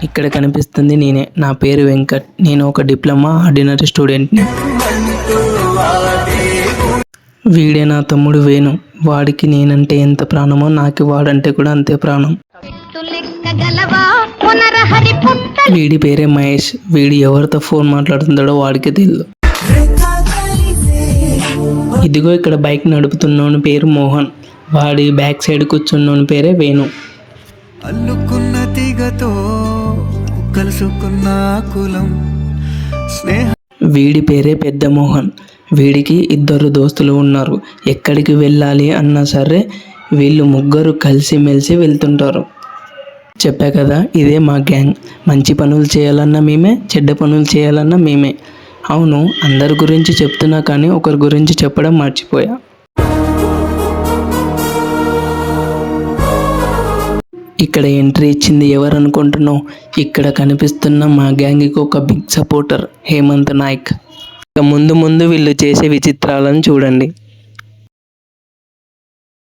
ఇక్కడ కనిపిస్తుంది నేనే. నా పేరు వెంకట్. నేను ఒక డిప్లొమా ఆర్డినరీ స్టూడెంట్ని. వీడే నా తమ్ముడు వేణు. వాడికి నేనంటే ఎంత ప్రాణమో నాకు వాడంటే కూడా అంతే ప్రాణం. వీడి పేరే మహేష్. వీడు ఎవరితో ఫోన్ మాట్లాడుతున్నాడో వాడికి తెలియదు. ఇదిగో ఇక్కడ బైక్ నడుపుతున్నోని పేరు మోహన్. వాడి బ్యాక్ సైడ్ కూర్చున్నోని పేరే వేణు. అల్లుకున్న తీగతో కలుసుకున్న కులం స్నేహ. వీడి పేరే పెద్ద మోహన్. వీడికి 2 దోస్తులు ఉన్నారు. ఎక్కడికి వెళ్ళాలి అన్నా సరే వీళ్ళు ముగ్గురు కలిసిమెలిసి వెళ్తుంటారు. చెప్పా కదా, ఇదే మా గ్యాంగ్. మంచి పనులు చేయాలన్నా మేమే, చెడ్డ పనులు చేయాలన్నా మేమే. అవును, అందరి గురించి చెప్తున్నా కానీ ఒకరి గురించి చెప్పడం మర్చిపోయా. ఇక్కడ ఎంట్రీ ఇచ్చింది ఎవరు అనుకుంటున్నావు? ఇక్కడ కనిపిస్తున్న మా గ్యాంగ్కి ఒక బిగ్ సపోర్టర్ హేమంత్ నాయక్. ఇక ముందు ముందు వీళ్ళు చేసే విచిత్రాలను చూడండి.